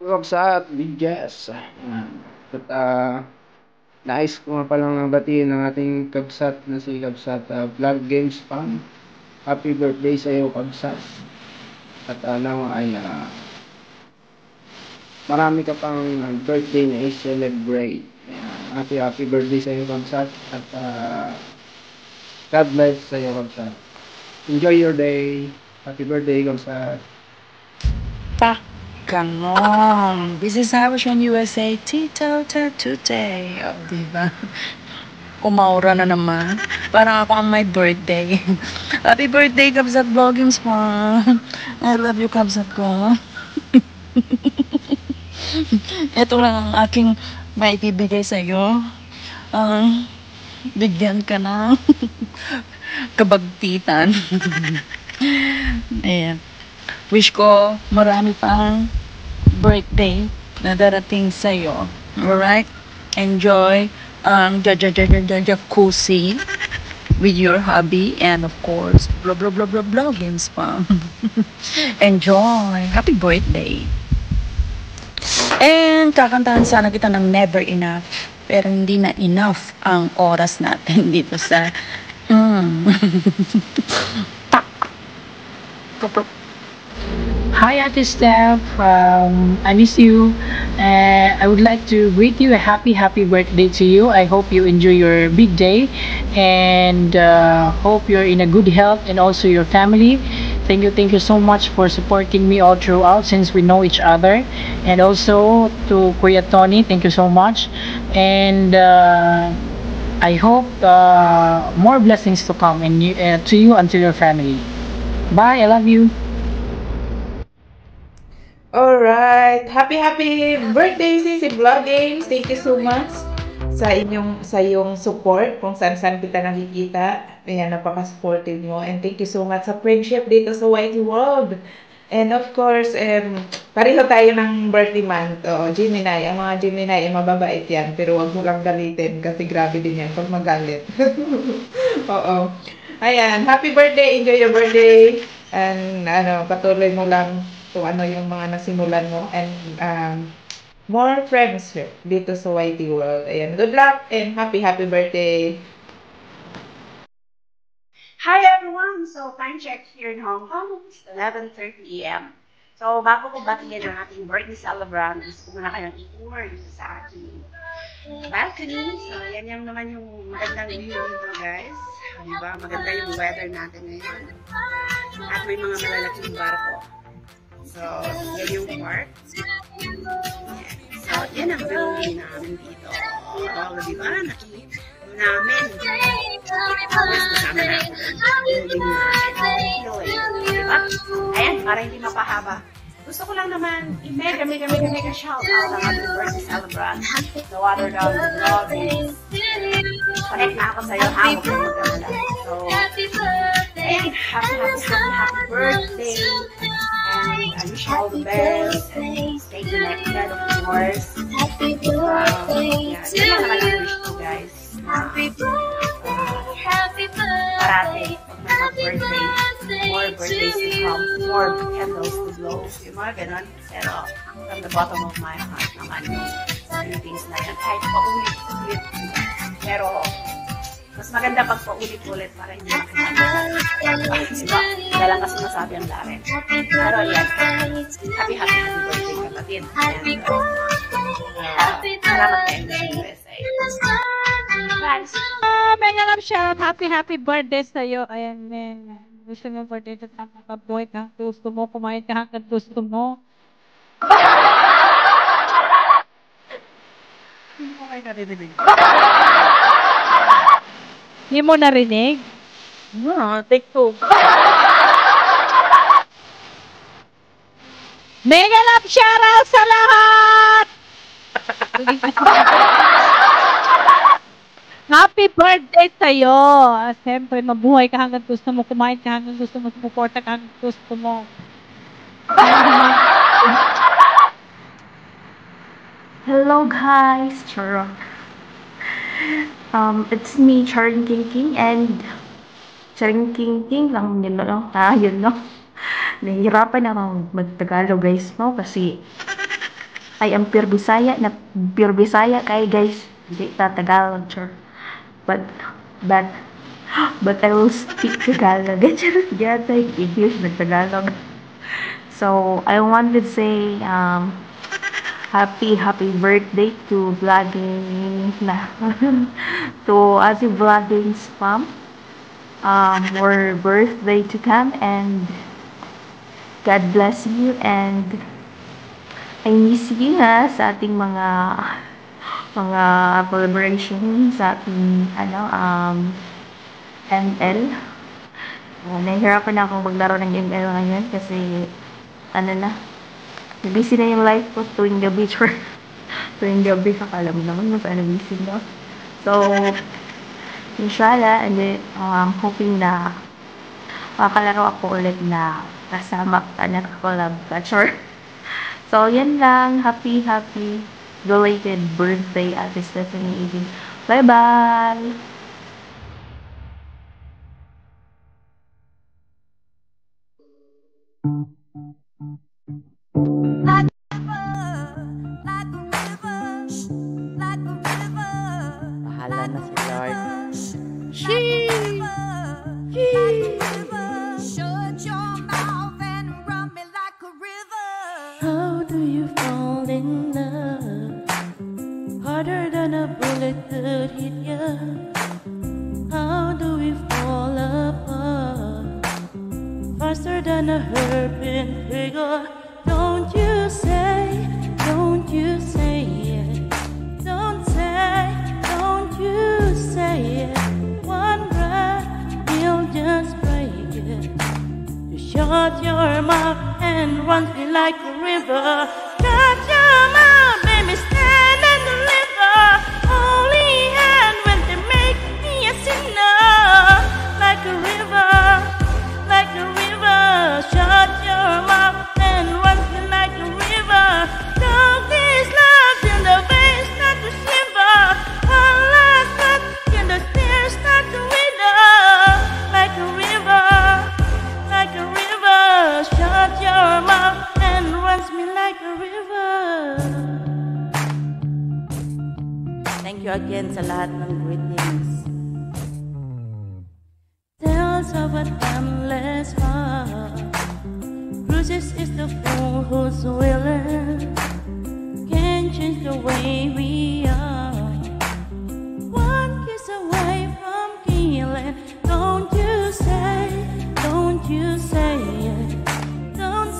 Kabsat, bigas. At nais ko nga palang batiin ng ating kabsat na si Kabsat Vlog Games Pang. Happy birthday sa iyo, Kabsat. At nawa ay marami ka pang birthday na i-celebrate. Happy birthday sa iyo, Kabsat. At God bless sa iyo, Kabsat. Enjoy your day. Happy birthday, Kabsat. Pa, ganon. This is Habashan USA Tito Today. O, diba? Umaura na naman. Parang ako ang may birthday. Happy birthday, Kabsat Vloggings mo. I love you, Kabsat ko. Ito lang ang aking maibibigay sa'yo. Bigyan ka na. Kabagtitan. Ayan. Wish ko marami pang birthday na darating sa'yo. Alright? Enjoy ang jacuzzi with your hubby and of course, blah blah blah blah blah games pa. Enjoy! Happy birthday! And kakantahan sana kita ng Never Enough. Pero hindi na enough ang oras natin dito sa Tak. Hi, Ate Steph. I miss you. I would like to greet you a happy birthday to you. I hope you enjoy your big day and hope you're in a good health and also your family. Thank you so much for supporting me all throughout since we know each other. And also to Kuya Tony, thank you so much. And I hope more blessings to come and to you and to your family. Bye. I love you. Alright. Happy birthday si Vlog Games. Thank you so much sa iyong support kung saan-saan kita nakikita. Ayan, napaka-supportive mo. And thank you so much sa friendship dito sa YT World. And of course, pareho tayo ng birthday month. Gemini. Ang mga Gemini, mababait yan. Pero wag mo lang galitin kasi grabe din yan pag magalit. Oo. Ayan, happy birthday. Enjoy your birthday. And patuloy mo lang kung ano yung mga nasimulan mo and more friends dito sa YT World. Ayan, good luck and happy birthday! Hi everyone! So, time check here in Hong Kong. It's 11:30 a.m. So, bago ko batiin ang ating birthday celebrant, gusto ko muna kayong i-tour dito sa ating balcony. So, yan yung naman yung magandang view dito, guys. Diba? Maganda yung weather natin ngayon. At may mga malalaking barko. So, yan yung park. So, yan ang view namin dito. Diba? Nakikita namin. Tapos kasama natin. Diba? Ayan, para hindi mapahaba. Gusto ko lang naman i-mega shout out ang ating birthday celebrant. The Water Dog Vlog. Connect na ako sa'yo. Hawak mo magkakala. So, ayan, happy birthday. And I wish you all the best. And stay connected, of course. Yeah, yun lang naman ang wish ko, guys. Parati, pag may birthday, more birthdays to come, more candles to blow. Yung mga ganun. Pero, from the bottom of my heart naman yung things na yan. Kahit paulit-ulit. Pero, mas maganda pag paulit-ulit para hindi makikita. Diba? Wala lang kasi masabi ang larin. Pero yan, happy birthday kapatid. Salamat kayo sa USA. Thanks. Mega love shout. Happy birthday sa'yo. Ayan, gusto mo birthday sa tama ka, boy ka. Gusto mo, kumain ka hanggang gusto mo. Hindi mo narinig? Take two. Mega love shout out sa lahat! Happy birthday sa'yo! Siyempre, mabuhay ka hanggang gusto mo, kumain ka hanggang gusto mo, sumuporta ka hanggang gusto mo. Hello guys, Charot. It's me, Charing King King, and Charing King King lang yun lang. Yun lang. Nahihirapan ako mag-Tagalog guys, no? Kasi I am pure Bisaya, na pure Bisaya kay guys. Hindi ta Tagalog, sure. But, but, but I will speak Tagalog. Yata yung English na Tagalog. So, I wanted to say, happy birthday to vlogging na to Ate Vlogging's mom. More birthday to come, and God bless you, and I miss you sa ating mga collaboration sa ating ML. Nahihirapan na akong maglaro ng ML ngayon kasi busy na yung life ko tuwing gabi. Tuwing gabi, kakala mo naman mas busy no? So, inshallah, and then, I'm hoping na makakalaro ako ulit na kasama ka na collab ka. Sure. So, yan lang. Happy belated birthday, Ate Stephanie Eden. Bye-bye! Bahala na si Lord. How do you fall in love? Harder than a bullet could hit ya. How do we fall apart? Faster than a hairpin trigger. Don't you say it. Don't you say it. One breath, you'll just break it. You shut your mouth and run me like a river. Shut your mouth, baby, stand and deliver. Holy hand when they make me a sinner. Like a river, like a river. Shut your mouth and run me like a river. Don't this love till the veins start to shiver. One last breath till the tears start to wither. Like a river, like a river. Shut your mouth and runs me like a river. Thank you again sa lahat ng greetings. Tales of a timeless heart. Bruises is the fool who's willing. Can't change the way we are. One kiss away from killing. Don't you say it. Don't you say it. Don't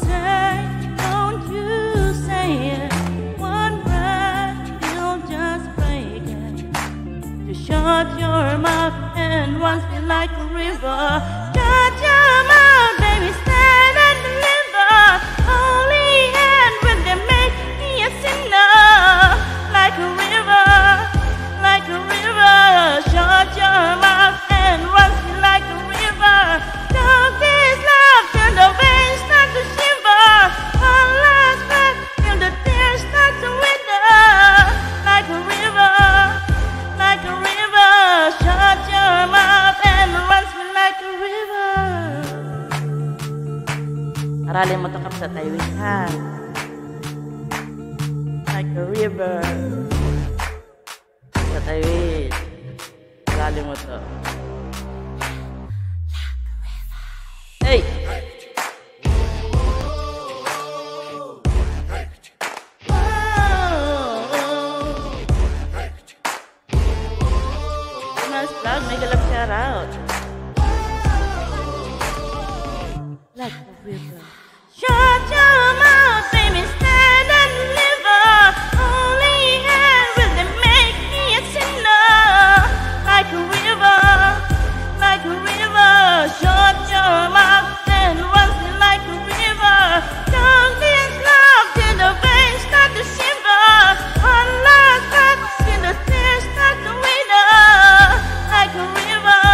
you say it. One breath, you'll just break it. You shut your mouth and runs me like a river. Shut your mouth, baby, stand and deliver. Holy hand when they make me a sinner. Like a river, like a river. Shut your mouth and runs me like a river. Don't this love till the veins start to shiver. One last breath till the tears start to wither. Like a river, like a river. Shut your mouth and runs me like a river. Aralin mo to kap sa Taiwan, ha? Like a river. Sa Taiwan. Aralin mo to. Hey! Mas vlog, may galap shout out. Like a river. Shut your mouth, baby, stand and deliver. Holy hand will they make me a sinner. Like a river, like a river. Shut your mouth and runs me like a river. Don't this love till the veins start to shiver. One last breath till the tears start to wither. Like a river,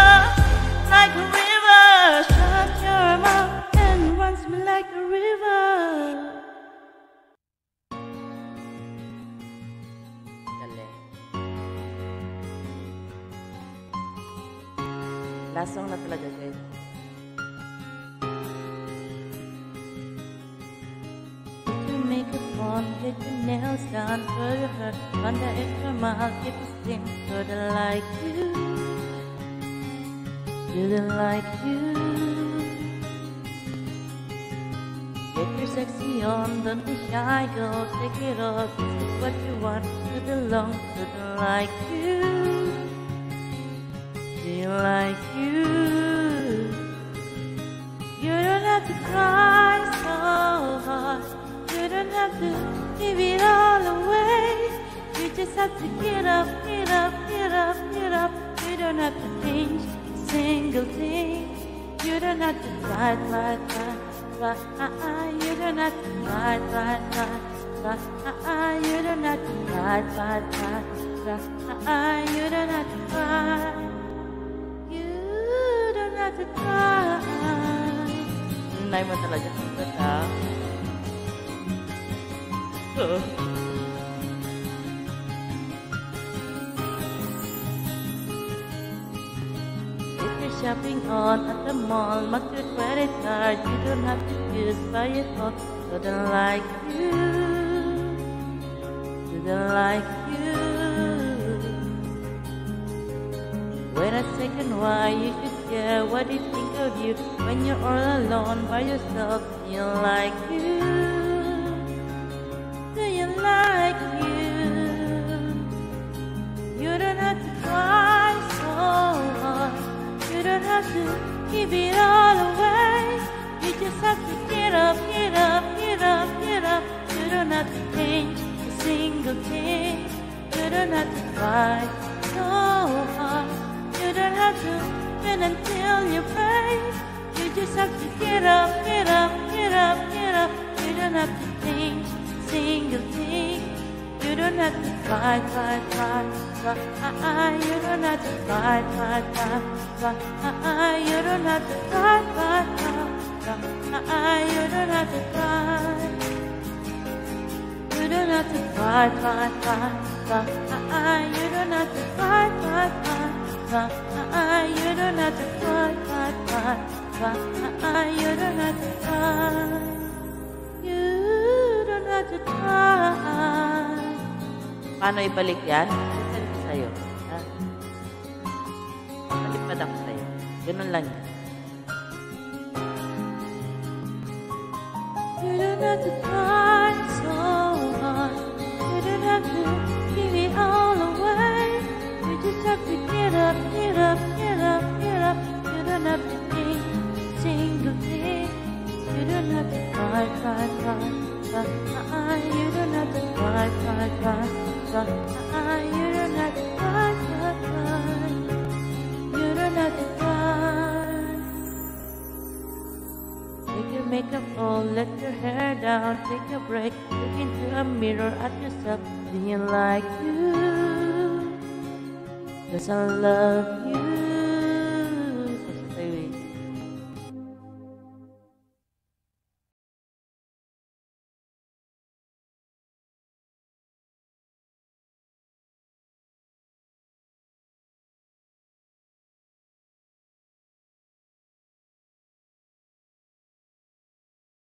like a river. Shut your mouth and runs me like a river. Galing. Last song na talaga, guys. You make make a fun, get your nails done, curl your hair, wonder if your mouth gets a slim, couldn't like you, didn't like you. Get your sexy on, don't be shy, girl, take it off, this is what you want, to belong, couldn't like you, didn't like you. You don't have to cry so hard. You don't have to give it all away. You just have to get up, get up, get up, get up. You don't have to change a single thing. You don't have to try. You don't have to try. You don't have to try. You don't have to cry. You don't have to cry. Nay mo talaga ha? If you're shopping on at the mall, mark your credit card. You don't have to use by your phone. Couldn't like you, didn't like you. Wait a second, why you should care what they think of you when you're all alone by yourself. Do you like you? Do you like you? You don't have to try so hard. You don't have to give it all away. You just have to get up, get up, get up, get up. You don't have to change a single thing. You don't have to try so hard. You don't have to wait until you pray. You just have to get up, get up, get up, get up. You don't have to change a single thing. You don't have to try. You don't have to try. You don't have to try. You don't have to try. You don't have to try. You don't have to try. You don't have to cry. You don't have to cry. You don't have to cry. Paano ibalik yan? Ibalik ko sa'yo. Ha? Palipad ako sa'yo. Ganun lang yan. You don't have to cry so hard. You don't have to give it all away. You just have to get up, get up, get up, get up. You don't have to think a single thing. You don't have to cry. You don't have to cry. You don't have to cry. You don't have to cry. Take your makeup off, let your hair down, take a break, look into a mirror at yourself. Do you like you? 'Cause I love you.